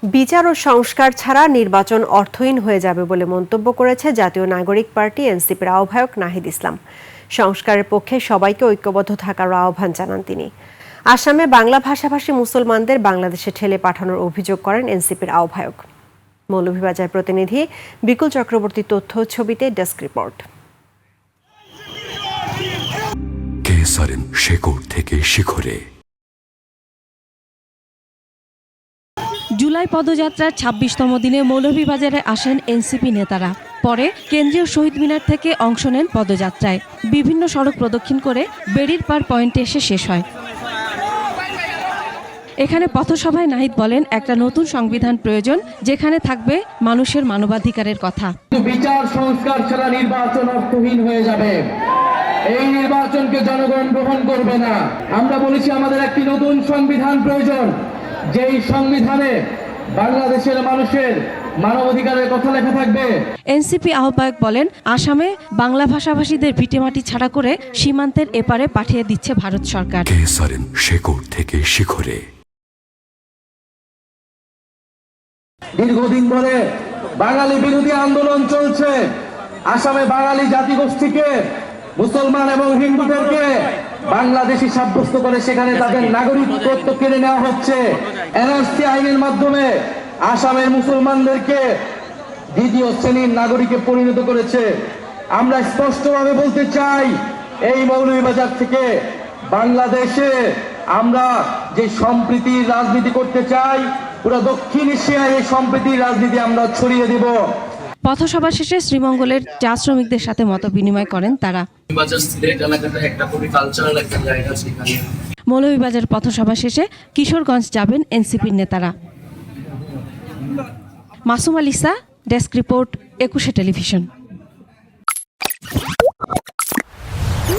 বিচার ও সংস্কার ছাড়া নির্বাচন অর্থহীন হয়ে যাবে বলে মন্তব্য করেছে জাতীয় নাগরিক পার্টি এনসিপির আহ্বায়ক নাহিদ ইসলাম। সংস্কারের পক্ষে সবাইকে ঐক্যবদ্ধ থাকার আহ্বান জানান তিনি। আসামে বাংলা ভাষাভাষী মুসলমানদের বাংলাদেশে ঠেলে পাঠানোর অভিযোগ করেন এনসিপির আহ্বায়ক। মৌলভীবাজার প্রতিনিধি বিকুল চক্রবর্তী তথ্য ছবিতে ডেস্ক রিপোর্ট। শেকড় থেকে শিখরে। জুলাই পদযাত্রার ২৬তম দিনে মৌলভীবাজারে আসেন এনসিপি নেতারা। পরে কেন্দ্রীয় শহীদ মিনার থেকে অংশ নেন পদযাত্রায়। বিভিন্ন সড়ক প্রদক্ষিণ করে বেড়ির পার পয়েন্টে এসে শেষ হয়। এখানে পথসভায় নাহিদ বলেন, একটা নতুন সংবিধান প্রয়োজন, যেখানে থাকবে মানুষের মানবাধিকারের কথা। বিচার সংস্কার ছাড়া নির্বাচন অর্থহীন হয়ে যাবে। এই নির্বাচনকে জনগণ গ্রহণ করবে না। আমরা বলেছি আমাদের একটি নতুন সংবিধান প্রয়োজন, যেই সংবিধানে বাংলাদেশের মানুষের মানবাধিকারের কথা লেখা থাকবে। এনসিপি আহ্বায়ক বলেন, আসামে বাংলা ভাষাভাষীদের ভিটেমাটি ছাড়া করে সীমান্তের এপারে পাঠিয়ে দিচ্ছে ভারত সরকার। শেকড় থেকে শিখরে। দীর্ঘদিন ধরে বাঙালি বিরোধী আন্দোলন চলছে। আসামে বাঙালি জাতিগোষ্ঠীকে, মুসলমান এবং হিন্দুদেরকে বাংলাদেশি সাব্যস্ত করে সেখানে তাদের নাগরিকত্ব কেড়ে নেওয়া হচ্ছে। এনআরসি আইনের মাধ্যমে আসামের মুসলমানদেরকে দ্বিতীয় শ্রেণীর নাগরিকে পরিণত করেছে। আমরা স্পষ্টভাবে বলতে চাই, এই মৌলভীবাজার থেকে বাংলাদেশে আমরা যে সম্প্রীতির রাজনীতি করতে চাই, পুরো দক্ষিণ এশিয়ায় এই সম্প্রীতির রাজনীতি আমরা ছড়িয়ে দেব। পথসভা শেষে শ্রীমঙ্গলের চা শ্রমিকদের সাথে মত বিনিময় করেন তারা। মৌলভীবাজার পথসভা শেষে কিশোরগঞ্জ যাবেন এনসিপির নেতারা। Masum আলিসা, desk report, ২১ television.